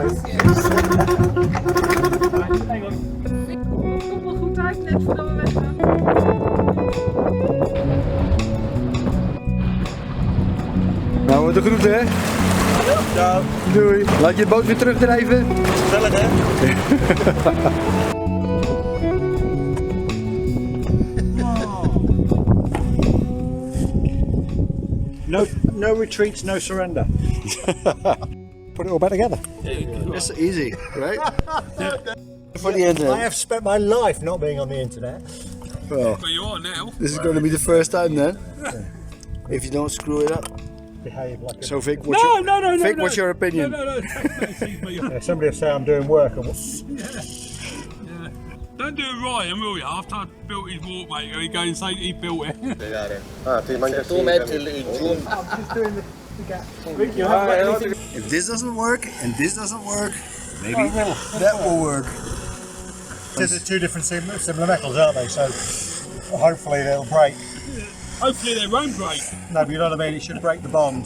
close. Hang on. Komt wel goed uit, net voordat we weggaan. Nou, de groeten hè. Ciao. Doei. Laat je de boot weer terugdrijven. Gezellig hè? No retreats, no surrender. Put it all back together. It's easy, right? For the internet. I have spent my life not being on the internet. Well, But you are now. this is going to be the first time then. If you don't screw it up. Behave like a... So Vic, what's your, Vic, what's your opinion? No. Yeah, somebody will say I'm doing work. And Don't do it right, and will you? After I built his walkmaker, he go and say he built it. If this doesn't work and this doesn't work, maybe that will work. These are two different similar metals, aren't they? So hopefully they'll break. Hopefully they won't break. No, but you know what I mean? It should break the bond.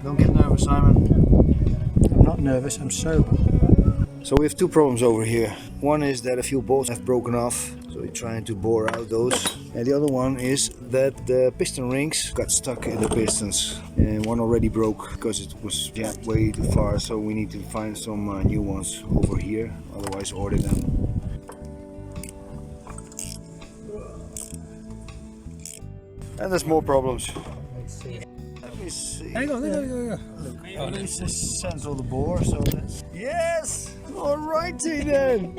Don't get nervous, Simon. I'm not nervous, I'm sober. So we have two problems over here. One is that a few bolts have broken off, so we're trying to bore out those. And the other one is that the piston rings got stuck in the pistons. And one already broke because it was jammed way too far, so we need to find some new ones over here, otherwise order them. And there's more problems. Let me see. Hang on. Oh, this is central the bore, so that's... Yes! Alrighty then!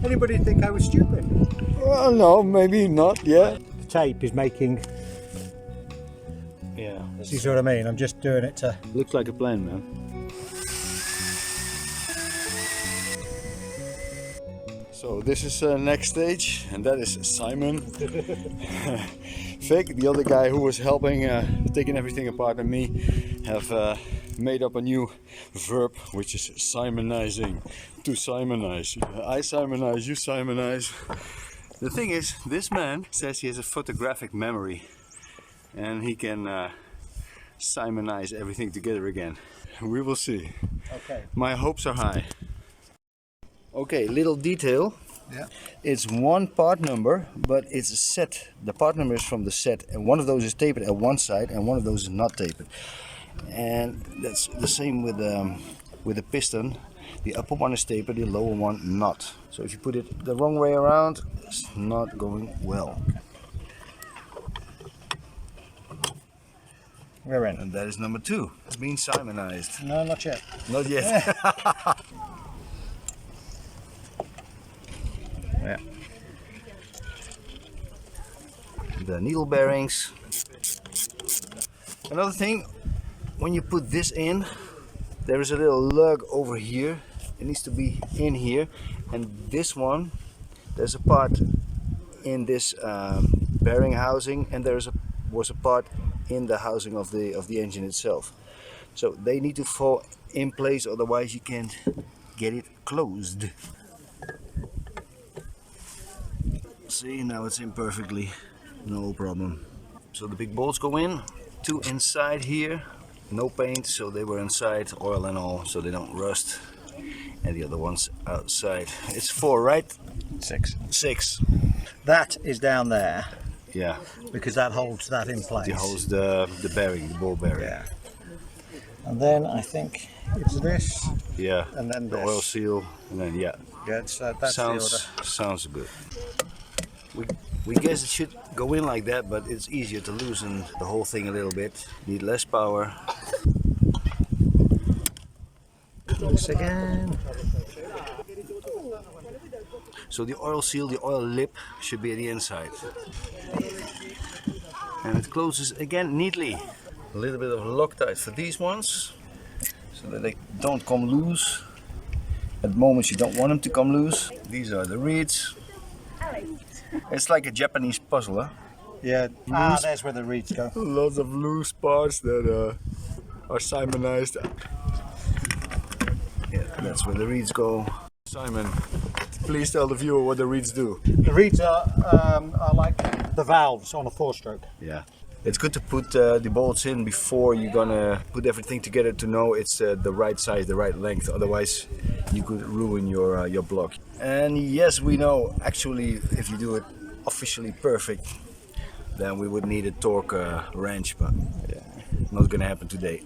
Anybody think I was stupid? Well, no, maybe not, yeah. The tape is making... Yeah. See what I mean? I'm just doing it to... Looks like a plan, man. So this is next stage, and that is Simon. Vic, the other guy who was helping taking everything apart, and me have made up a new verb, which is simonizing. To simonize. I simonize, you simonize. The thing is, this man says he has a photographic memory, and he can simonize everything together again. We will see. Okay. My hopes are high. Okay, little detail. Yeah. It's one part number, but it's a set. The part number is from the set, and one of those is tapered at one side, and one of those is not tapered. And that's the same with the piston. The upper one is tapered, the lower one not. So if you put it the wrong way around, it's not going well. We're in. And that is number 2. It's been simonized. No, not yet. Not yet. Yeah. The needle bearings. Another thing, when you put this in, there is a little lug over here. It needs to be in here, and this one, there's a part in this bearing housing, and was a part in the housing of the engine itself. So they need to fall in place, otherwise you can't get it closed. See, now it's in perfectly, no problem. So the big bolts go in, 2 inside here, no paint, so they were inside, oil and all, so they don't rust. And the other ones outside. It's 4, right? 6. 6. That is down there Yeah. because that holds that in place. It holds the bearing, the ball bearing. Yeah. And then I think it's this, Yeah. and then The this. oil seal, and then yeah. Yeah, it's, that's the order. Sounds good. We guess it should go in like that, but it's easier to loosen the whole thing a little bit. Need less power. This again. So the oil seal, the oil lip should be at the inside. And it closes again neatly. A little bit of Loctite for these ones, so that they don't come loose. At moments you don't want them to come loose. These are the reeds. It's like a Japanese puzzle, huh? Yeah. There's where the reeds go. Lots of loose parts that are simonized. Yeah, that's where the reeds go. Simon, please tell the viewer what the reeds do. The reeds are like the valves on a 4-stroke. Yeah. It's good to put the bolts in before you're gonna put everything together to know it's the right size, the right length. Otherwise, you could ruin your block. And yes, we know actually if you do it officially perfect, then we would need a torque wrench, but yeah, not gonna happen today.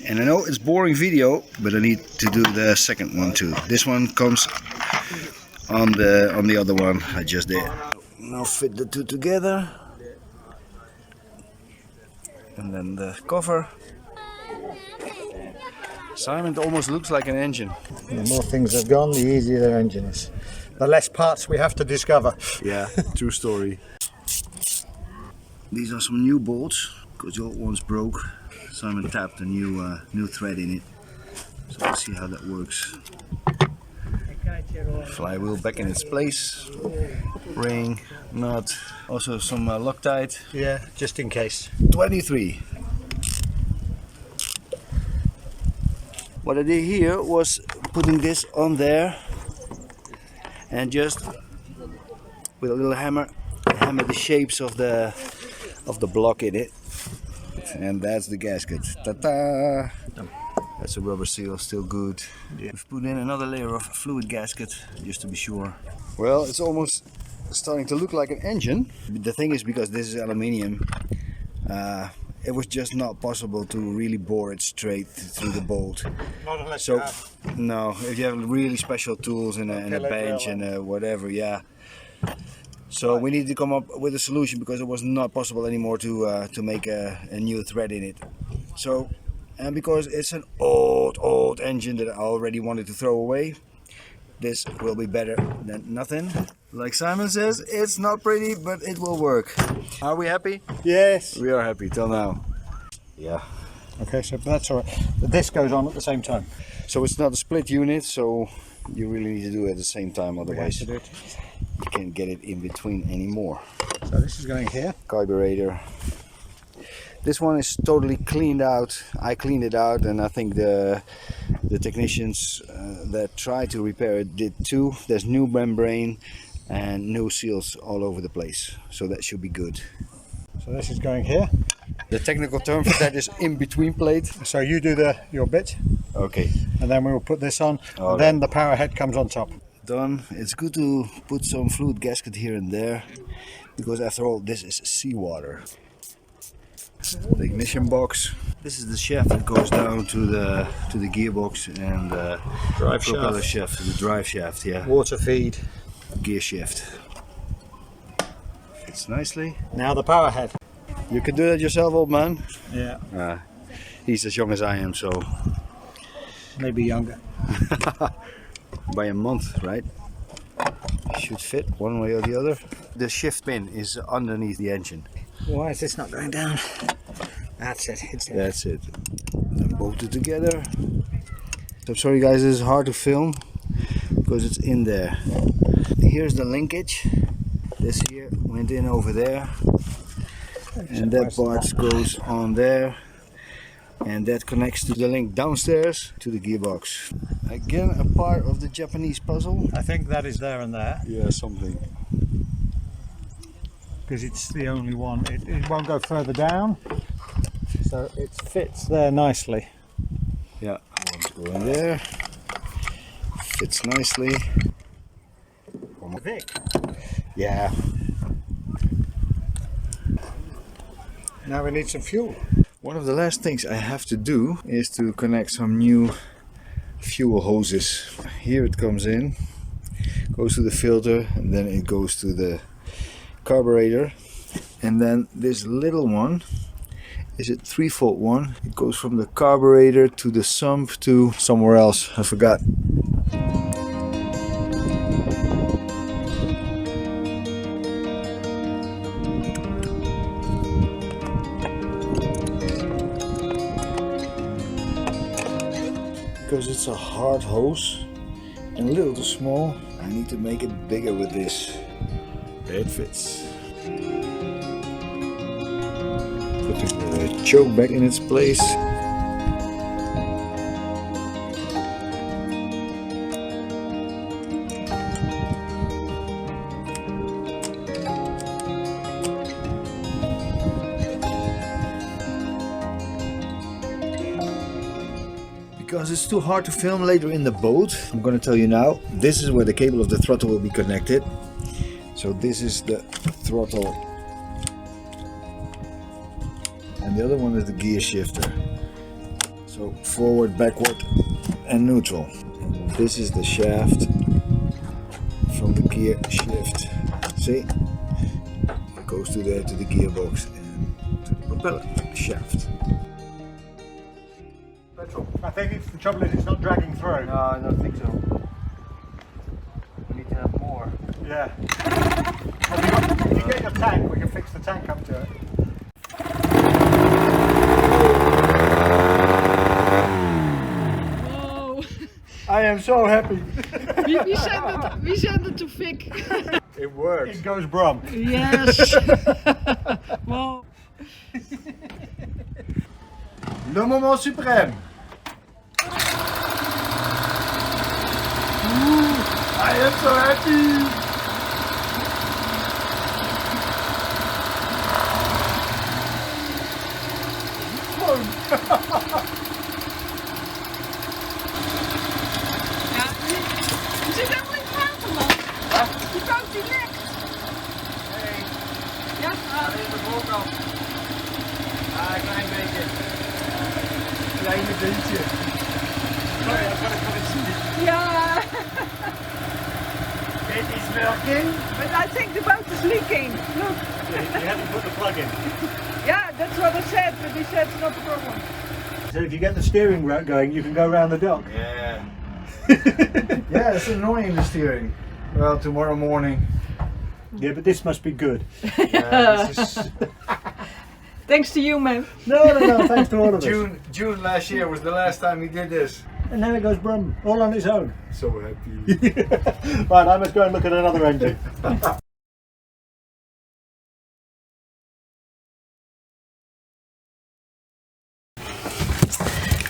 And I know it's boring video, but I need to do the second one too. This one comes on the other one I just did. Now fit the two together, and then the cover. Simon, it almost looks like an engine. The more things have gone, the easier their engine is. The less parts we have to discover. Yeah, true story. These are some new bolts because the old ones broke. Simon tapped a new thread in it, so let's see how that works. Flywheel back in its place, ring, nut, also some Loctite. Yeah, just in case. 23. What I did here was putting this on there and just with a little hammer the shapes of the block in it, and that's the gasket. Ta-ta! That's a rubber seal, still good. Yeah. We've put in another layer of fluid gasket just to be sure. Well, it's almost starting to look like an engine. The thing is, because this is aluminium, it was just not possible to really bore it straight through the bolt. Not unless so, you have. No, if you have really special tools and a bench and whatever, yeah. So we needed to come up with a solution because it was not possible anymore to make a new thread in it. So, and because it's an old engine that I already wanted to throw away, this will be better than nothing. Like Simon says, it's not pretty, but it will work. Are we happy? Yes. We are happy till now. Yeah. Okay, so that's all right. But this goes on at the same time. So it's not a split unit, so you really need to do it at the same time, otherwise you can't get it in between anymore. So this is going here. Carburetor. This one is totally cleaned out. I cleaned it out, and I think the technicians that tried to repair it did too. There's new membrane and new seals all over the place, so that should be good. So this is going here. The technical term for that is in-between plate. So you do your bit. Okay. And then we will put this on. All and then the power head comes on top. Done. It's good to put some fluid gasket here and there, because after all, this is seawater. The ignition box. This is the shaft that goes down to the gearbox and Drive propeller shaft. shaft, the drive shaft, yeah. Water feed. Gear shift. Fits nicely. Now the power head. You can do that yourself, old man. Yeah. He's as young as I am, so Maybe younger. by a month, right? Should fit one way or the other. The shift pin is underneath the engine. Why is this not going down? That's it. That's it. Then bolt it together. So sorry guys, this is hard to film because it's in there. Here's the linkage. This here went in over there, and that part goes on there, and that connects to the link downstairs to the gearbox. Again, a part of the Japanese puzzle. I think that is there and there. Yeah, something. Because it's the only one. It won't go further down. So it fits there nicely. Yeah, one's going there. Fits nicely. Vic. Yeah. Now we need some fuel. One of the last things I have to do is to connect some new fuel hoses. Here it comes in, goes to the filter, and then it goes to the carburetor. And then this little one is a 3-volt one. It goes from the carburetor to the sump to somewhere else. I forgot. Because it's a hard hose and a little too small, I need to make it bigger with this. It fits. Put the choke back in its place. Because it's too hard to film later in the boat, I'm gonna tell you now, this is where the cable of the throttle will be connected. So this is the throttle. And the other one is the gear shifter. So forward, backward and neutral. And this is the shaft from the gear shift. See? It goes to the gearbox and to the propeller shaft. Petrol. I think the trouble is it's not dragging through. No, I don't think so. We need to have more. Yeah. If you get your tank, we can fix the tank up to it. Wow. I am so happy. Wie zijn het te fik? It works. It goes brum. Yes. Wow. Le moment suprême. I am so happy. Ja, je zit helemaal in het waterland. Die boot die lekt. Hey, Ja, alleen de voorkant. Ah, een klein beetje. Kleine beetje. Sorry, dat kan ik wel eens zien. ja. It is working. But I think the boat is leaking. Look. You haven't put the plug in. Yeah, that's what I said, but he said it's not a problem. So if you get the steering rack going, you can go around the dock. Yeah. Yeah, it's annoying, the steering. Well, tomorrow morning. Yeah, but this must be good. Yeah, this is Thanks to you, man. No, thanks to all of us. June last year was the last time he did this. And now it goes brum, all on its own. So happy. Right, I must go and look at another engine.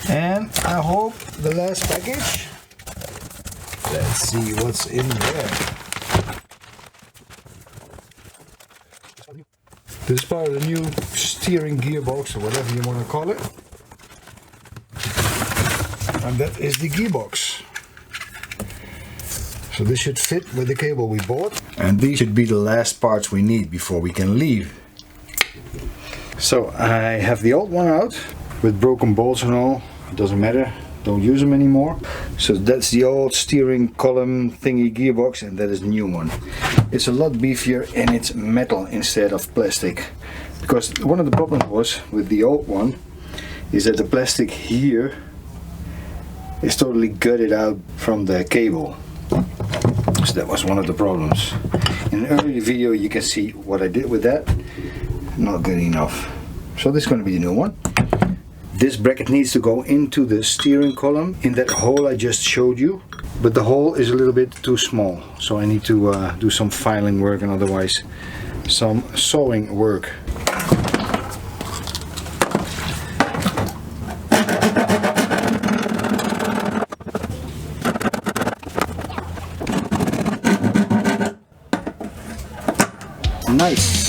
And I hope the last package. Let's see what's in there. This is part of the new steering gearbox, or whatever you want to call it. And that is the gearbox. So this should fit with the cable we bought. And these should be the last parts we need before we can leave. So I have the old one out with broken bolts and all. It doesn't matter, don't use them anymore. So that's the old steering column thingy gearbox, and that is the new one. It's a lot beefier and it's metal instead of plastic. Because one of the problems was with the old one is that the plastic here is totally gutted out from the cable. So that was one of the problems. In an earlier video you can see what I did with that. Not good enough. So this is going to be the new one. This bracket needs to go into the steering column in that hole I just showed you, but the hole is a little bit too small, so I need to do some filing work and otherwise some sewing work. Nice.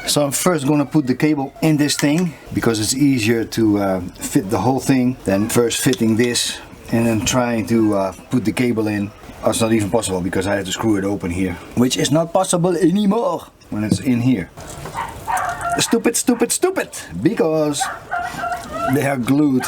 So I'm first going to put the cable in this thing because it's easier to fit the whole thing than first fitting this and then trying to put the cable in. Oh, it's not even possible because I have to screw it open here, which is not possible anymore when it's in here. Stupid, stupid, stupid, because they are glued.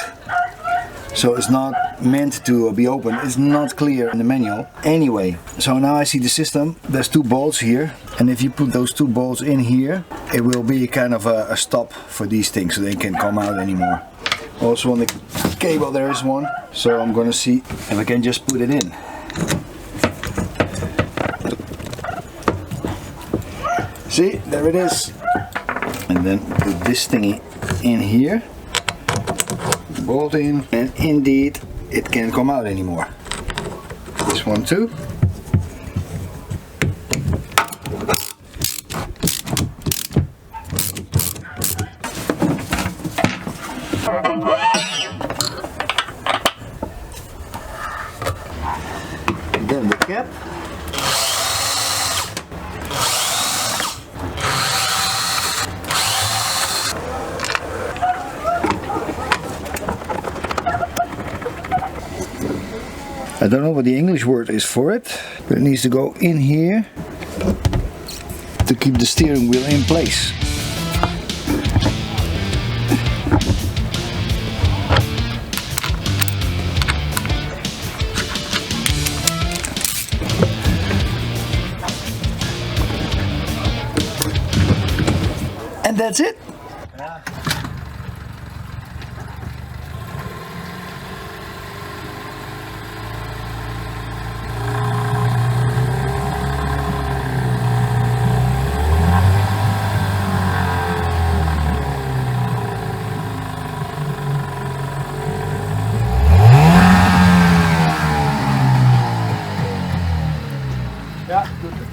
So it's not meant to be open, it's not clear in the manual. Anyway, so now I see the system. There's two bolts here, and if you put those two bolts in here, it will be kind of a stop for these things so they can come out anymore. Also on the cable there is one, so I'm gonna see if I can just put it in. See, there it is. And then put this thingy in here, bolt in, and indeed it can't come out anymore. This one too. Then the cap. I don't know what the English word is for it, but it needs to go in here to keep the steering wheel in place. And that's it. Ja, doet het.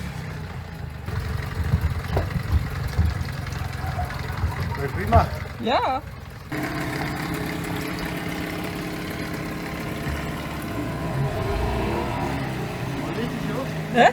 Weer prima. Ja. Hè?